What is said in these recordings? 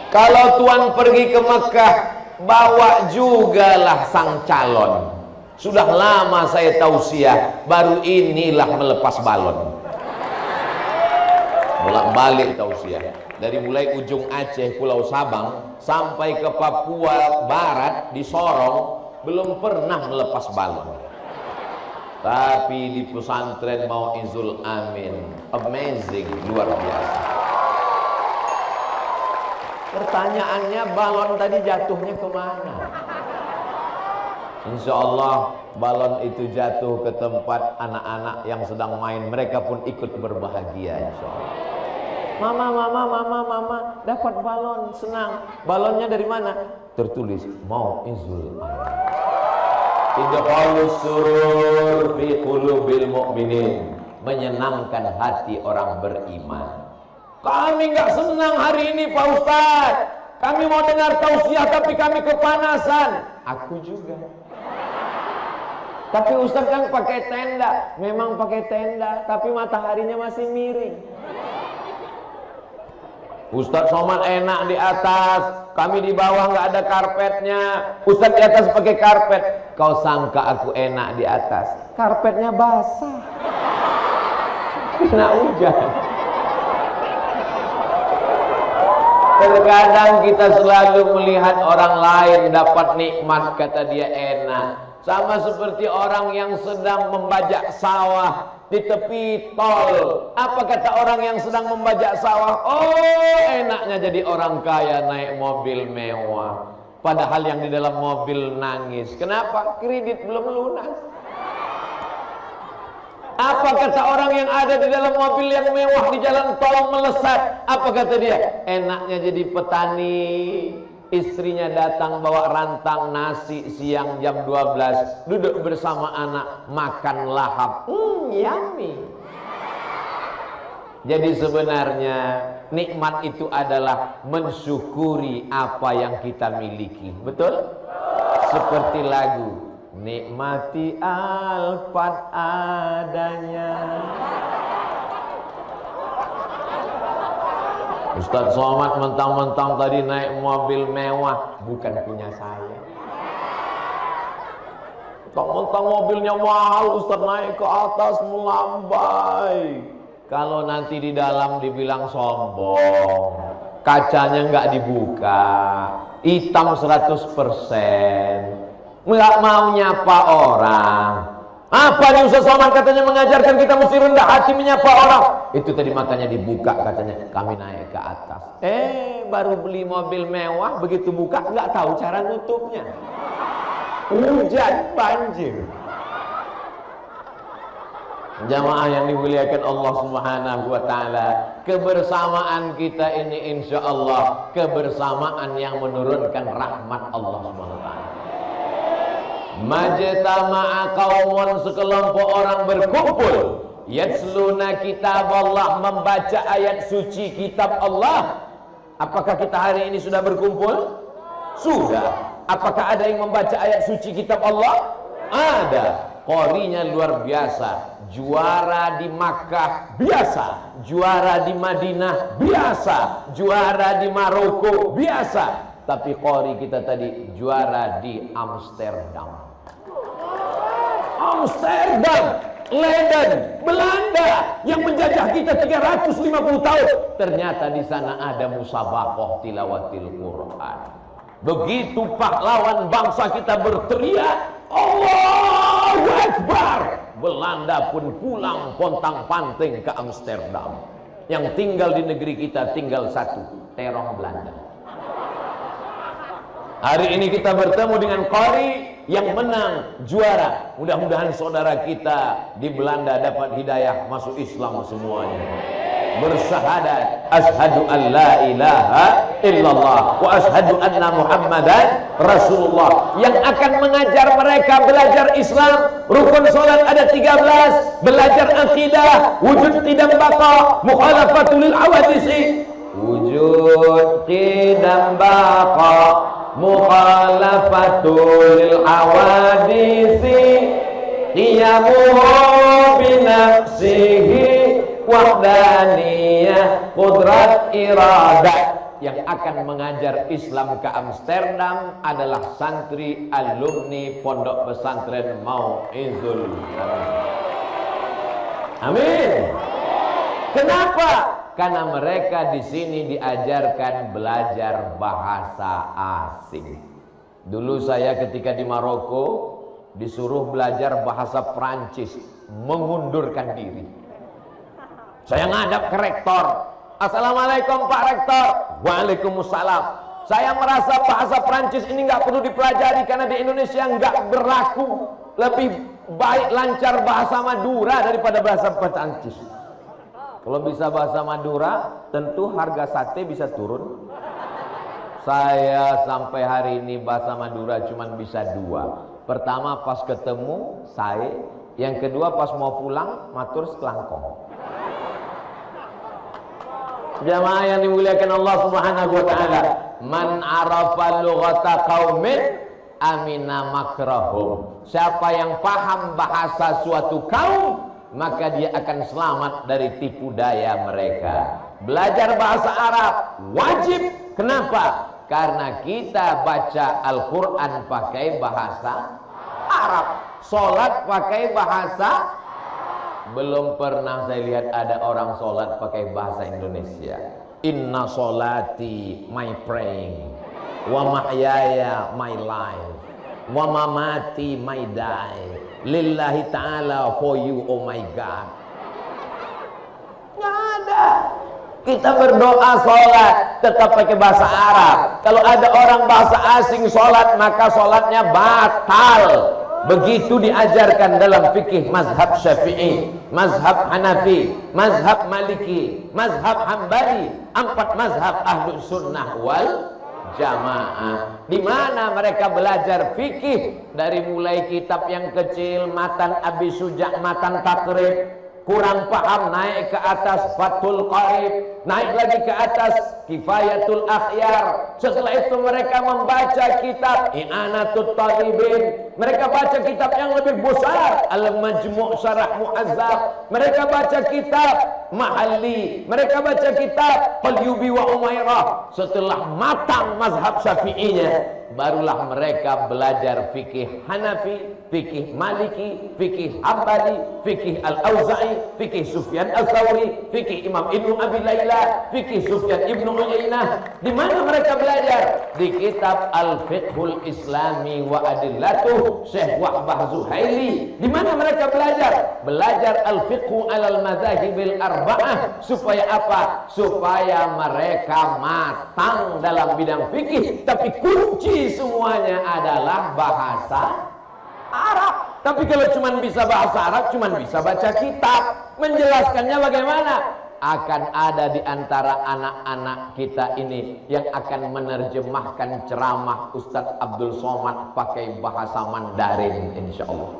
Kalau tuan pergi ke Mekah, bawa jugalah sang calon. Sudah lama saya tausiah, baru inilah melepas balon. Bolak-balik tausiah. Dari mulai ujung Aceh, Pulau Sabang, sampai ke Papua Barat, di Sorong, belum pernah melepas balon. Tapi di pesantren Mau'izul Amin, amazing, luar biasa. Pertanyaannya, balon tadi jatuhnya kemana? Insya Allah balon itu jatuh ke tempat anak-anak yang sedang main. Mereka pun ikut berbahagia, insya Allah. Mama, dapat balon, senang. Balonnya dari mana? Tertulis Mau'izul Amin. Idkhalus surur fi qulubil mu'minin. Menyenangkan hati orang beriman. Kami nggak senang hari ini Pak Ustadz. Kami mau dengar tausiah tapi kami kepanasan. Aku juga. Tapi Ustadz kan pakai tenda. Memang pakai tenda, tapi mataharinya masih miring. Ustadz Somad enak di atas, kami di bawah nggak ada karpetnya. Ustadz di atas pakai karpet. Kau sangka aku enak di atas? Karpetnya basah. Kena hujan. Terkadang kita selalu melihat orang lain dapat nikmat, kata dia enak. Sama seperti orang yang sedang membajak sawah di tepi tol. Apa kata orang yang sedang membajak sawah? Oh, enaknya jadi orang kaya, naik mobil mewah. Padahal yang di dalam mobil nangis. Kenapa? Kredit belum lunas. Apa kata orang yang ada di dalam mobil yang mewah di jalan tol melesat? Apa kata dia? Enaknya jadi petani. Istrinya datang bawa rantang nasi siang jam 12. Duduk bersama anak, makan lahap. Yummy. Jadi sebenarnya nikmat itu adalah mensyukuri apa yang kita miliki. Betul? Seperti lagu nikmati alfat adanya. Ustadz Somad mentang-mentang tadi naik mobil mewah, bukan punya saya. Mentang-mentang mobilnya mahal, Ustadz naik ke atas melambai. Kalau nanti di dalam dibilang sombong, kacanya nggak dibuka, hitam 100%, nggak mau nyapa orang. Apa nih Ustaz Somad katanya mengajarkan kita mesti rendah hati menyapa orang. Itu tadi makanya dibuka katanya kami naik ke atas. Baru beli mobil mewah, begitu buka nggak tahu cara nutupnya. Hujan, banjir. Jamaah yang dimuliakan Allah Subhanahu wa taala, kebersamaan kita ini insya Allah kebersamaan yang menurunkan rahmat Allah Subhanahu wa taala. Majtama'a qaumun, sekelompok orang berkumpul, yatsluna kitab Allah, membaca ayat suci kitab Allah. Apakah kita hari ini sudah berkumpul? Sudah. Apakah ada yang membaca ayat suci kitab Allah? Ada. Qorinya luar biasa. Juara di Makkah biasa, juara di Madinah biasa, juara di Maroko biasa. Tapi qori kita tadi juara di Amsterdam. Amsterdam, Leiden, Belanda yang menjajah kita 350 tahun. Ternyata di sana ada musabaqah tilawatil Quran. Begitu pahlawan bangsa kita berteriak, Allahu Akbar, Belanda pun pulang pontang-panting ke Amsterdam. Yang tinggal di negeri kita tinggal satu, terong Belanda. Hari ini kita bertemu dengan qari yang menang, juara. Mudah-mudahan saudara kita di Belanda dapat hidayah masuk Islam semuanya. Bersyahadat asyhadu an la ilaha illallah wa asyhadu anna Muhammadan Rasulullah, yang akan mengajar mereka belajar Islam. Rukun salat ada 13, belajar akidah, wujud qidam baqa, mukhalafatul awadisi, wujud qidam baqa, mukhalafatul awadisi, qiyamuhu binafsihi, wahdaniyah, qudrat iradah, yang akan mengajar Islam ke Amsterdam adalah santri alumni Pondok Pesantren Mau'izul. Amin. Kenapa? Karena mereka di sini diajarkan belajar bahasa asing. Dulu saya ketika di Maroko disuruh belajar bahasa Prancis, mengundurkan diri. Saya ngadap ke rektor. Assalamualaikum Pak Rektor. Waalaikumsalam. Saya merasa bahasa Prancis ini nggak perlu dipelajari karena di Indonesia nggak berlaku. Lebih baik lancar bahasa Madura daripada bahasa Prancis. Kalau bisa bahasa Madura, tentu harga sate bisa turun. Saya sampai hari ini bahasa Madura cuma bisa 2. Pertama pas ketemu saya, yang kedua pas mau pulang matur sekelangkong. Jamaah yang dimuliakan Allah Subhanahu wa taala, man arafa lughata qaumin amina makrahum. Siapa yang paham bahasa suatu kaum, maka dia akan selamat dari tipu daya mereka. Belajar bahasa Arab wajib. Kenapa? Karena kita baca Al-Quran pakai bahasa Arab, sholat pakai bahasa. Belum pernah saya lihat ada orang sholat pakai bahasa Indonesia. Inna sholati my praying, wa mahyaya my life, wa mamati my die, lillahi ta'ala for you oh my God. Nggak ada. Kita berdoa sholat tetap pakai bahasa Arab. Kalau ada orang bahasa asing sholat, maka sholatnya batal. Begitu diajarkan dalam fikih mazhab Syafi'i, mazhab Hanafi, mazhab Maliki, mazhab Hambali, 4 mazhab Ahlus Sunnah wal Jamaah. Di mana mereka belajar fikih dari mulai kitab yang kecil, matan Abi Suja', matan Takrib, kurang paham naik ke atas Fathul Qarib, naik lagi ke atas Kifayatul Akhyar. Setelah itu mereka membaca kitab I'anatul Talibin. Mereka baca kitab yang lebih besar, Al-Majmu' Syarah Mu'azzab. Mereka baca kitab Mahalli. Mereka baca kitab Qalyubi wa Umairah. Setelah matang mazhab Syafi'inya, barulah mereka belajar fikih Hanafi, fikih Maliki, fikih Hambali, fikih Al-Auza'i, fikih Sufyan Al-Thawri, fikih Imam Ibnu Abi Layla, fikih Sufyan Ibnu Uyainah. Di mana mereka belajar? Di kitab Al-Fiqhul Islami wa Adillatuh Syekh Wahbah Zuhaili. Di mana mereka belajar? Belajar Al-Fiqhu alal Madzahibil Arba'ah. Supaya apa? Supaya mereka matang dalam bidang fikih. Tapi kunci semuanya adalah bahasa Arab. Tapi kalau cuma bisa bahasa Arab, cuma bisa baca kitab. Menjelaskannya bagaimana? Akan ada di antara anak-anak kita ini yang akan menerjemahkan ceramah Ustadz Abdul Somad pakai bahasa Mandarin, insya Allah.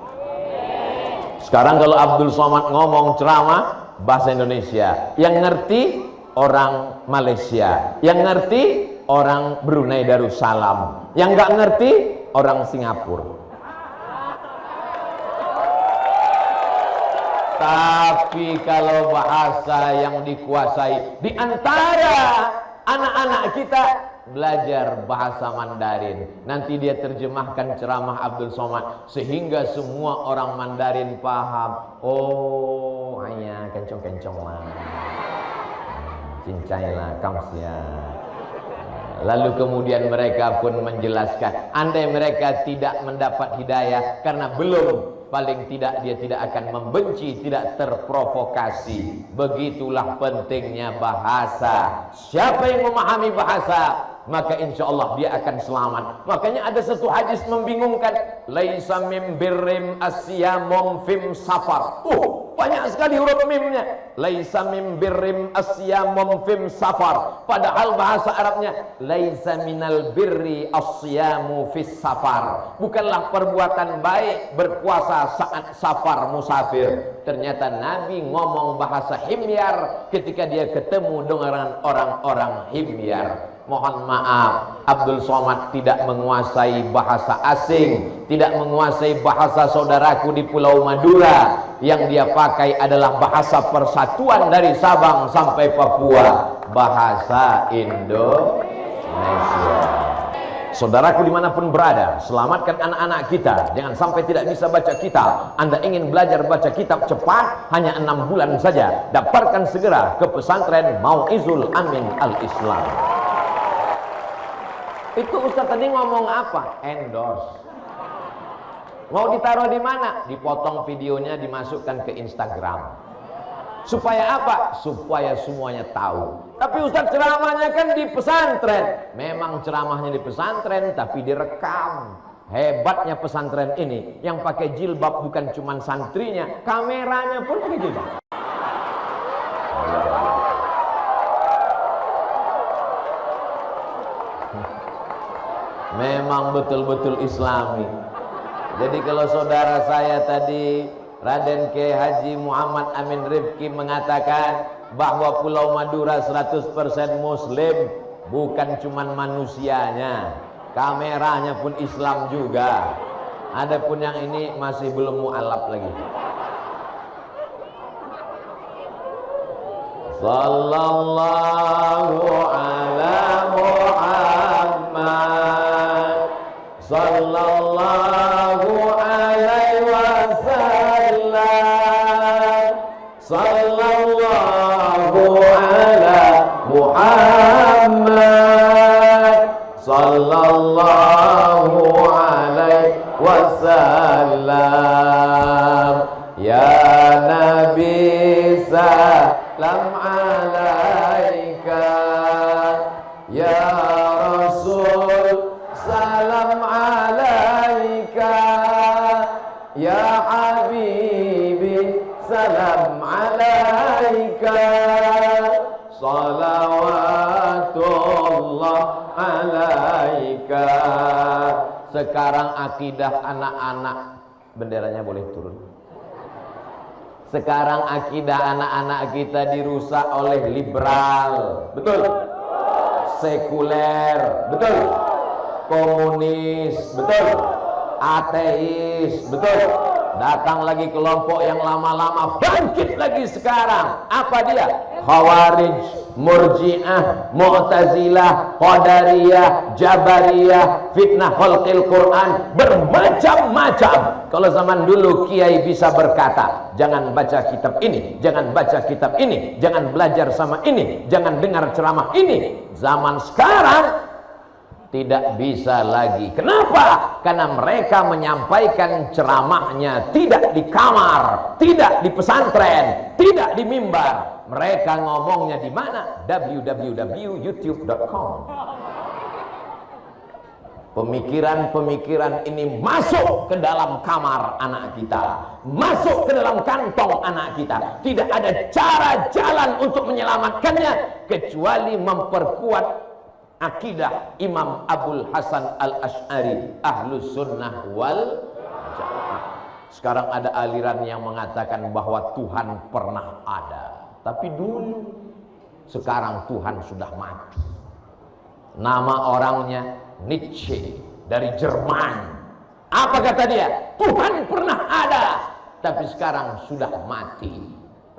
Sekarang kalau Abdul Somad ngomong ceramah bahasa Indonesia, yang ngerti orang Malaysia, yang ngerti orang Brunei Darussalam, yang nggak ngerti orang Singapura. Tapi kalau bahasa yang dikuasai, di antara anak-anak kita belajar bahasa Mandarin, nanti dia terjemahkan ceramah Abdul Somad sehingga semua orang Mandarin paham. Oh, hanya kencong-kencong lah, cincai lah, kamsia. Lalu kemudian mereka pun menjelaskan, andai mereka tidak mendapat hidayah karena belum, paling tidak dia tidak akan membenci, tidak terprovokasi. Begitulah pentingnya bahasa. Siapa yang memahami bahasa, maka insya Allah dia akan selamat. Makanya ada satu hadis membingungkan, laisa mim birrim asyamum fim safar. Banyak sekali huruf mimnya. Laisa mim birrim asyamum fim safar. Padahal bahasa Arabnya laisa minal birri asyamu fis safar. Bukanlah perbuatan baik berpuasa saat safar musafir. Ternyata Nabi ngomong bahasa himyar ketika dia ketemu dengan orang-orang himyar. Mohon maaf, Abdul Somad tidak menguasai bahasa asing, tidak menguasai bahasa saudaraku di Pulau Madura. Yang dia pakai adalah bahasa persatuan dari Sabang sampai Papua. bahasa Indonesia. Saudaraku dimanapun berada, selamatkan anak-anak kita. Jangan sampai tidak bisa baca kitab. Anda ingin belajar baca kitab cepat, hanya 6 bulan saja. Daftarkan segera ke pesantren Mau'izul Amin Al-Islam. Itu Ustaz tadi ngomong apa? Endorse. Mau ditaruh di mana? Dipotong videonya, dimasukkan ke Instagram. Supaya apa? Supaya semuanya tahu. Tapi Ustaz ceramahnya kan di pesantren. Memang ceramahnya di pesantren, tapi direkam. Hebatnya pesantren ini, yang pakai jilbab bukan cuma santrinya, kameranya pun pakai jilbab. Memang betul-betul Islami. Jadi kalau saudara saya tadi Raden K. Haji Muhammad Amin Rifki mengatakan bahwa Pulau Madura 100% Muslim, bukan cuman manusianya, kameranya pun Islam juga. Adapun yang ini masih belum mu'alaf lagi. Sallallahu ala Muhammad, sallallahu alaihi wasallam, sallallahu ala Muhammad, sallallahu alaihi wasallam. Ya Nabi salam alaika, ya Rasul salam alaika, ya Habibi salam alaika, salawatullah alaika. Sekarang akidah anak-anak, benderanya boleh turun. Sekarang akidah anak-anak kita dirusak oleh liberal, betul? Sekuler, betul? Komunis, betul? Ateis, betul? Datang lagi kelompok yang lama-lama bangkit lagi sekarang. Apa dia? Khawarij, Murji'ah, Mu'tazilah, Qadariyah, Jabariyah, fitnah khalqil Quran, bermacam-macam. Kalau zaman dulu kiai bisa berkata, jangan baca kitab ini, jangan baca kitab ini, jangan belajar sama ini, jangan dengar ceramah ini. Zaman sekarang tidak bisa lagi. Kenapa? Karena mereka menyampaikan ceramahnya tidak di kamar, tidak di pesantren, tidak di mimbar. Mereka ngomongnya di mana? www.youtube.com. Pemikiran-pemikiran ini masuk ke dalam kamar anak kita, masuk ke dalam kantong anak kita. Tidak ada cara jalan untuk menyelamatkannya kecuali memperkuat akidah Imam Abul Hasan Al-Asy'ari, Ahlus Sunnah wal Jamaah. Sekarang ada aliran yang mengatakan bahwa Tuhan pernah ada, tapi dulu. Sekarang Tuhan sudah mati. Nama orangnya Nietzsche dari Jerman. Apa kata dia? Tuhan pernah ada, tapi sekarang sudah mati.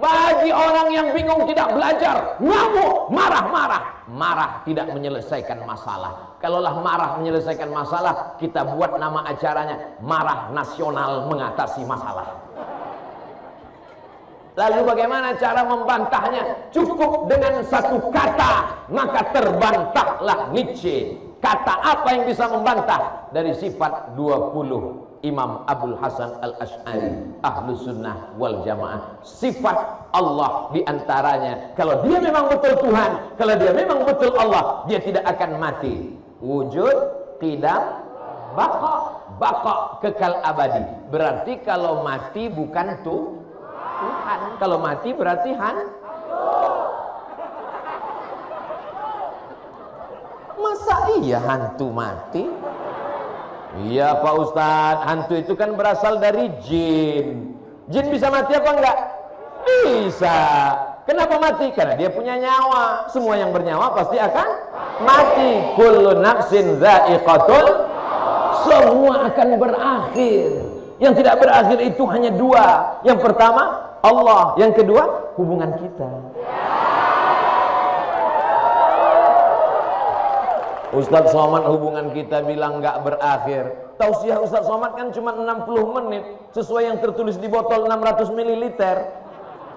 Bagi orang yang bingung, tidak belajar, ngamuk, marah-marah. Marah tidak menyelesaikan masalah. Kalaulah marah menyelesaikan masalah, kita buat nama acaranya Marah Nasional Mengatasi Masalah. Lalu bagaimana cara membantahnya? Cukup dengan satu kata, maka terbantahlah Nietzsche. Kata apa yang bisa membantah? Dari sifat 20 Imam Abul Hasan Al-Asy'ari, Ahlus Sunnah wal Jamaah. Sifat Allah diantaranya, kalau dia memang betul Tuhan, kalau dia memang betul Allah, dia tidak akan mati. Wujud, qidam, baqa. Baqa, kekal abadi. Berarti kalau mati bukan Tuhan. Kalau mati berarti masa iya hantu mati? Iya Pak Ustadz, hantu itu kan berasal dari jin. Jin bisa mati apa enggak? Bisa. Kenapa mati? Karena dia punya nyawa. Semua yang bernyawa pasti akan mati. Kullu nafsin dha'iqatul. Semua akan berakhir. Yang tidak berakhir itu hanya dua. Yang pertama Allah, yang kedua hubungan kita. Ustadz Somad hubungan kita bilang nggak berakhir. Tausiah Ustadz Somad kan cuma 60 menit sesuai yang tertulis di botol 600 ml.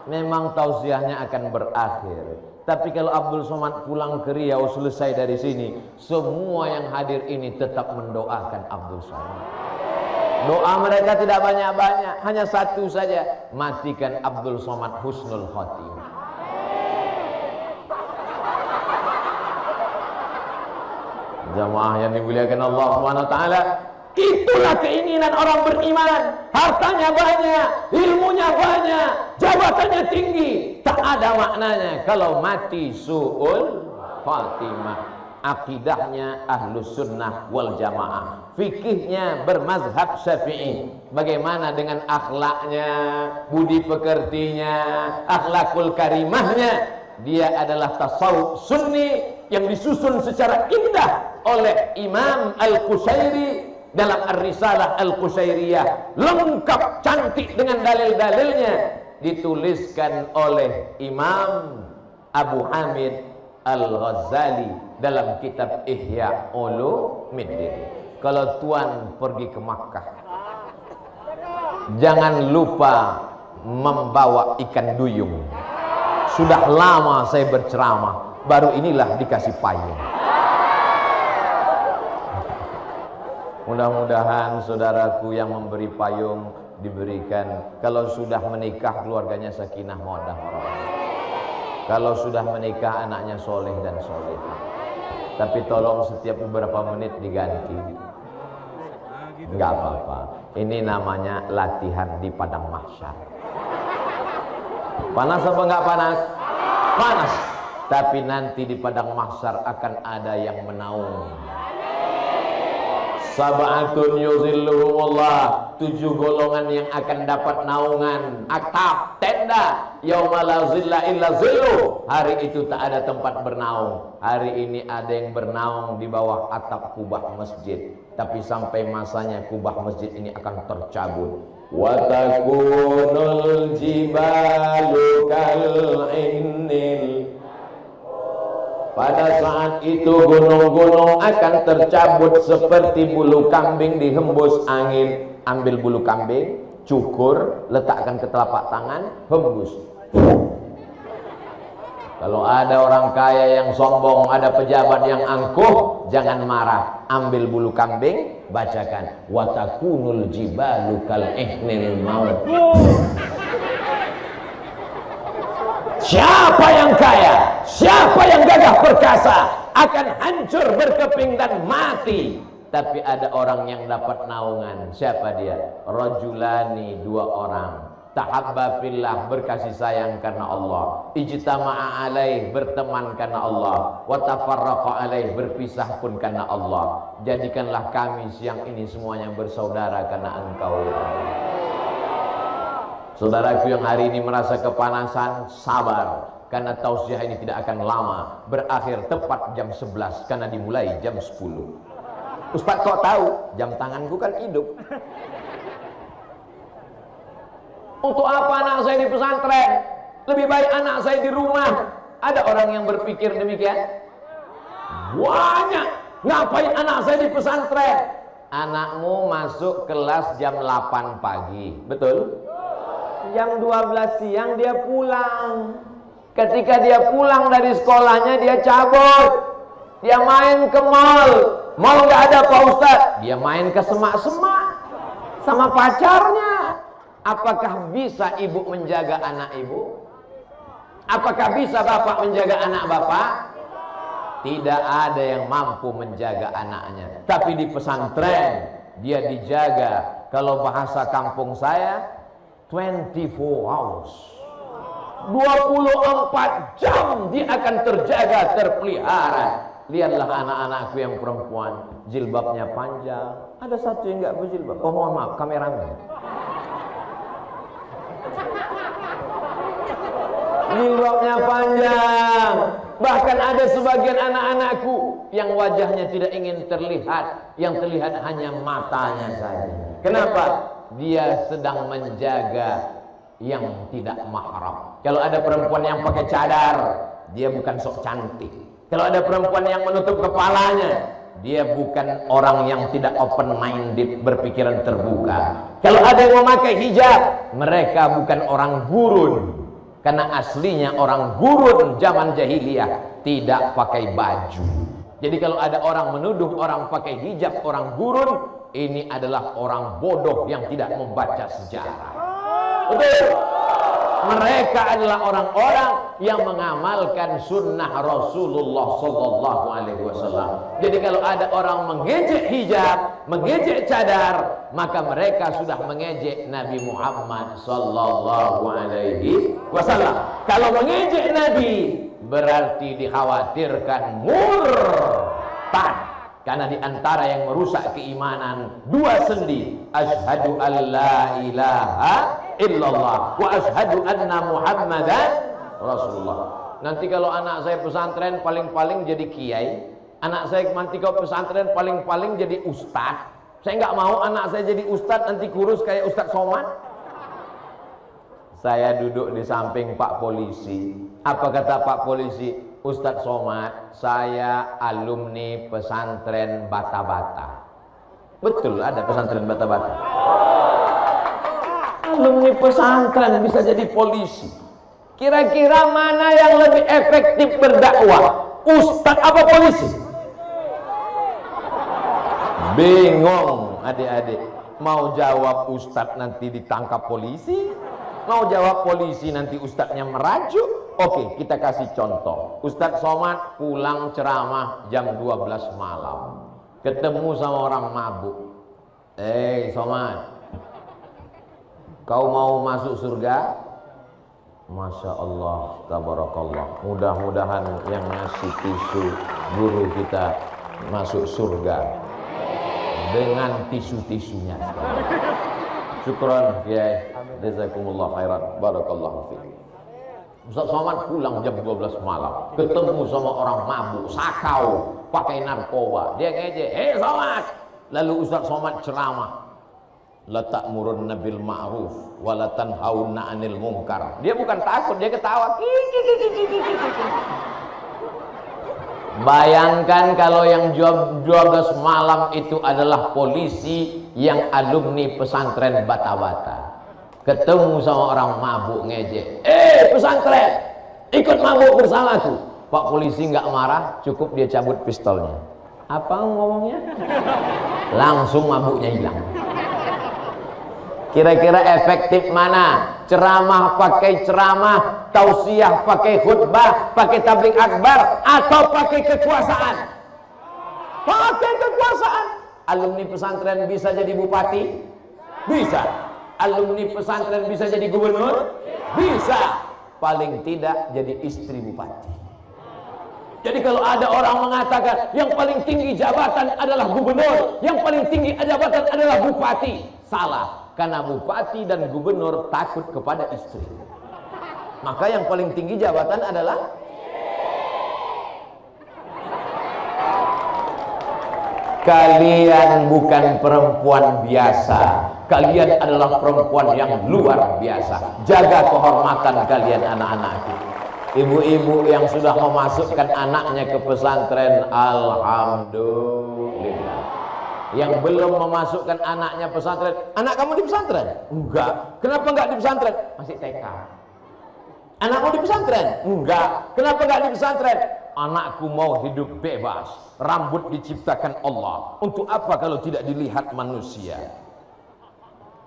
Memang tausiahnya akan berakhir. Tapi kalau Abdul Somad pulang ke Riau selesai dari sini, semua yang hadir ini tetap mendoakan Abdul Somad. Doa mereka tidak banyak-banyak, hanya satu saja, matikan Abdul Somad husnul khotimah. Jamaah yang dimuliakan Allah SWT, itulah keinginan orang beriman. Hartanya banyak, ilmunya banyak, jabatannya tinggi, tak ada maknanya kalau mati su'ul khatimah. Akidahnya ahlus sunnah wal jamaah, fikihnya bermazhab syafi'i. Bagaimana dengan akhlaknya, budi pekertinya, akhlakul karimahnya? Dia adalah tasawuf sunni yang disusun secara indah oleh Imam Al-Qushairi dalam Ar-Risalah Al-Qushairiyah, lengkap cantik dengan dalil-dalilnya, dituliskan oleh Imam Abu Hamid Al-Ghazali dalam kitab Ihya Ulumuddin. Kalau tuan pergi ke Makkah, jangan lupa membawa ikan duyung. Sudah lama saya berceramah, baru inilah dikasih payung. Mudah-mudahan saudaraku yang memberi payung diberikan, kalau sudah menikah keluarganya sakinah mawaddah warahmah. Kalau sudah menikah anaknya soleh dan solehah. Tapi tolong setiap beberapa menit diganti. Enggak apa-apa. Ini namanya latihan di padang mahsyar. Panas apa enggak panas? Panas. Tapi nanti di padang mahsyar akan ada yang menaung. Sab'atun yuzilluhumullah, 7 golongan yang akan dapat naungan atap tenda yauma la zilla illa zilluh. Hari itu tak ada tempat bernaung. Hari ini ada yang bernaung di bawah atap kubah masjid, tapi sampai masanya kubah masjid ini akan tercabut. Wa takunul jibalu kal'innil, pada saat itu gunung-gunung akan tercabut seperti bulu kambing dihembus angin. Ambil bulu kambing, cukur, letakkan ke telapak tangan, hembus. Kalau ada orang kaya yang sombong, ada pejabat yang angkuh, jangan marah. Ambil bulu kambing, bacakan wa takunul jibalu kal'ihnil maut. Siapa yang kaya, siapa yang gagah perkasa akan hancur berkeping dan mati. Tapi ada orang yang dapat naungan. Siapa dia? Rajulani, 2 orang. Tahabba fillah, berkasih sayang karena Allah. Ijtama'a alaih, berteman karena Allah. Wa tafarraqa alaih, berpisah pun karena Allah. Jadikanlah kami siang ini semuanya bersaudara karena Engkau ya Allah. Saudaraku yang hari ini merasa kepanasan, sabar, karena tausiah ini tidak akan lama, berakhir tepat jam 11 karena dimulai jam 10. Ustaz kok tahu? Jam tanganku kan hidup. Untuk apa anak saya di pesantren? Lebih baik anak saya di rumah. Ada orang yang berpikir demikian? Banyak. Ngapain anak saya di pesantren? Anakmu masuk kelas jam 8 pagi, betul? Jam 12 siang dia pulang. Ketika dia pulang dari sekolahnya, dia cabut, dia main ke mall. Mall nggak ada Pak Ustadz, dia main ke semak-semak sama pacarnya. Apakah bisa ibu menjaga anak ibu? Apakah bisa bapak menjaga anak bapak? Tidak ada yang mampu menjaga anaknya. Tapi di pesantren dia dijaga. Kalau bahasa kampung saya, 24 hours, 24 jam dia akan terjaga, terpelihara. Lihatlah anak-anakku yang perempuan, jilbabnya panjang. Ada satu yang nggak berjilbab. Oh mohon maaf, kameramen. Jilbabnya panjang. Bahkan ada sebagian anak-anakku yang wajahnya tidak ingin terlihat, yang terlihat hanya matanya saja. Kenapa? Dia sedang menjaga yang tidak mahram. Kalau ada perempuan yang pakai cadar, dia bukan sok cantik. Kalau ada perempuan yang menutup kepalanya, dia bukan orang yang tidak open minded, berpikiran terbuka. Kalau ada yang memakai hijab, mereka bukan orang gurun. Karena aslinya orang gurun zaman jahiliyah tidak pakai baju. Jadi kalau ada orang menuduh orang pakai hijab orang gurun, ini adalah orang bodoh yang tidak membaca sejarah. Betul. Mereka adalah orang-orang yang mengamalkan sunnah Rasulullah Sallallahu Alaihi Wasallam. Jadi kalau ada orang mengejek hijab, mengejek cadar, maka mereka sudah mengejek Nabi Muhammad Sallallahu Alaihi Wasallam. Kalau mengejek Nabi, berarti dikhawatirkan murtad. Karena di antara yang merusak keimanan dua sendi, asyhadu an la ilaha illallah wa asyhadu anna muhammadan rasulullah. Nanti kalau anak saya pesantren paling-paling jadi kiai, anak saya nanti kalau pesantren paling-paling jadi ustad. Saya nggak mau anak saya jadi ustad nanti kurus kayak Ustaz Somad. Saya duduk di samping Pak Polisi. Apa kata Pak Polisi? Ustadz Somad, saya alumni pesantren Bata-Bata. Betul, ada pesantren Bata-Bata. Alumni pesantren bisa jadi polisi. Kira-kira mana yang lebih efektif berdakwah? Ustadz apa polisi? Bingung adik-adik. Mau jawab ustadz nanti ditangkap polisi, mau jawab polisi nanti ustadznya merajuk. Oke, kita kasih contoh. Ustadz Somad pulang ceramah jam 12 malam, ketemu sama orang mabuk. Somad, kau mau masuk surga? Masya Allah, tabarakallah. Mudah-mudahan yang ngasih tisu guru kita masuk surga dengan tisu-tisunya. Syukran, Kiai. Jazakumullah khairan. Barakallahu fiik. Ustaz Somad pulang jam 12 malam, ketemu sama orang mabuk, sakau, pakai narkoba. Dia ngejek, Somad. Lalu Ustaz Somad ceramah, la ta'murunna bil ma'ruf wa la tanhauna 'anil munkar. Dia bukan takut, dia ketawa. Bayangkan kalau yang 12 malam itu adalah polisi yang alumni pesantren Bata-Bata. Ketemu sama orang mabuk ngejek, pesantren, ikut mabuk bersamaku. Pak polisi nggak marah, cukup dia cabut pistolnya. Apa ngomongnya? Langsung mabuknya hilang. Kira-kira efektif mana? Ceramah pakai ceramah, tausiah pakai khutbah, pakai tabligh akbar, atau pakai kekuasaan? Pakai kekuasaan. Alumni pesantren bisa jadi bupati? Bisa. Alumni pesantren bisa jadi gubernur? Bisa. Paling tidak jadi istri bupati. Jadi kalau ada orang mengatakan yang paling tinggi jabatan adalah gubernur, yang paling tinggi jabatan adalah bupati, salah. Karena bupati dan gubernur takut kepada istri. Maka yang paling tinggi jabatan adalah kalian bukan perempuan biasa. Kalian adalah perempuan yang luar biasa. Jaga kehormatan kalian anak-anakku. Ibu-ibu yang sudah memasukkan anaknya ke pesantren, alhamdulillah. Yang belum memasukkan anaknya pesantren, anak kamu di pesantren? Enggak. Kenapa enggak di pesantren? Masih TK. Anakmu di pesantren? Enggak. Kenapa enggak di pesantren? Anakku mau hidup bebas. Rambut diciptakan Allah. Untuk apa kalau tidak dilihat manusia?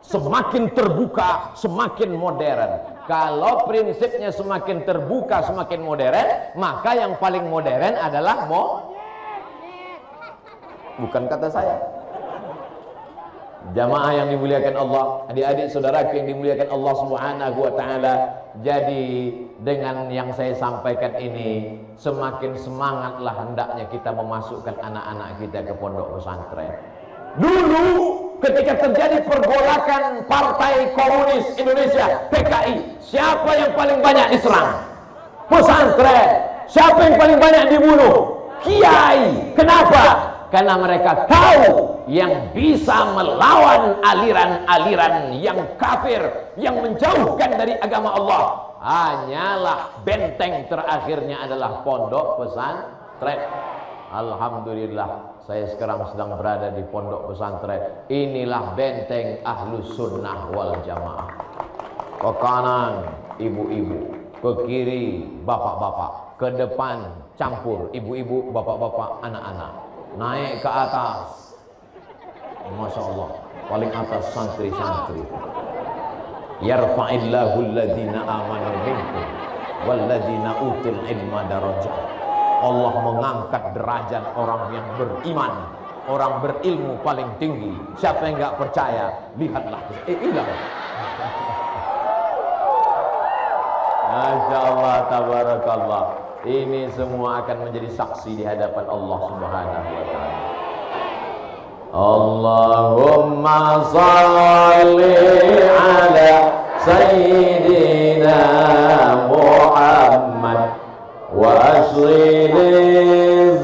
Semakin terbuka, semakin modern. Kalau prinsipnya semakin terbuka, semakin modern, maka yang paling modern adalah bukan kata saya. Jamaah yang dimuliakan Allah, adik-adik saudaraku yang dimuliakan Allah Subhanahu wa taala. Jadi dengan yang saya sampaikan ini, semakin semangatlah hendaknya kita memasukkan anak-anak kita ke pondok pesantren. Dulu ketika terjadi pergolakan Partai Komunis Indonesia (PKI), siapa yang paling banyak diserang? Pesantren. Siapa yang paling banyak dibunuh? Kiai. Kenapa? Karena mereka tahu yang bisa melawan aliran-aliran yang kafir, yang menjauhkan dari agama Allah, hanyalah benteng terakhirnya adalah pondok pesantren. pesantren. Alhamdulillah, saya sekarang sedang berada di pondok pesantren. Inilah benteng Ahlus Sunnah wal Jamaah. Ke kanan ibu-ibu, ke kiri bapak-bapak, ke depan campur ibu-ibu, bapak-bapak, anak-anak. Naik ke atas, Masya Allah, paling atas santri-santri. Yarfa'illahu alladhina amanu minkum walladhina utul ilma darajat. Allah mengangkat derajat orang yang beriman, orang berilmu paling tinggi. Siapa yang enggak percaya, lihatlah. Hilang. Masya Allah, tabarakallah. Ini semua akan menjadi saksi di hadapan Allah Subhanahu wa ta'ala. Allahumma salli ala Sayyidina Muhammad wa asli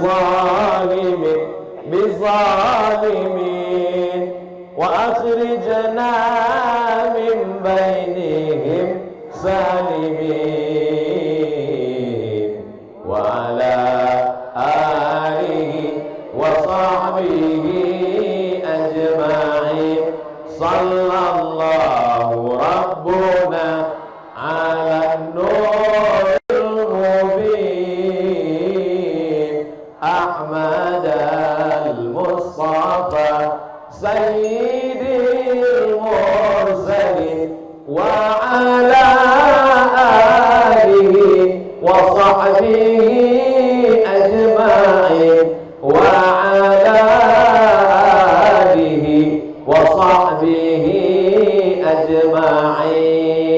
zalimin bizalimin wa akhrijna min bainihim salimin wa ala alihi wa sahbihi ajma'in. Sallallahu rabbuna ala nuril mubin Ahmad al-Mustafa sayyidil mursalin wa ala alihi wa sahbihi ajma'in wa ala alihi wa sahbihi ajma'in.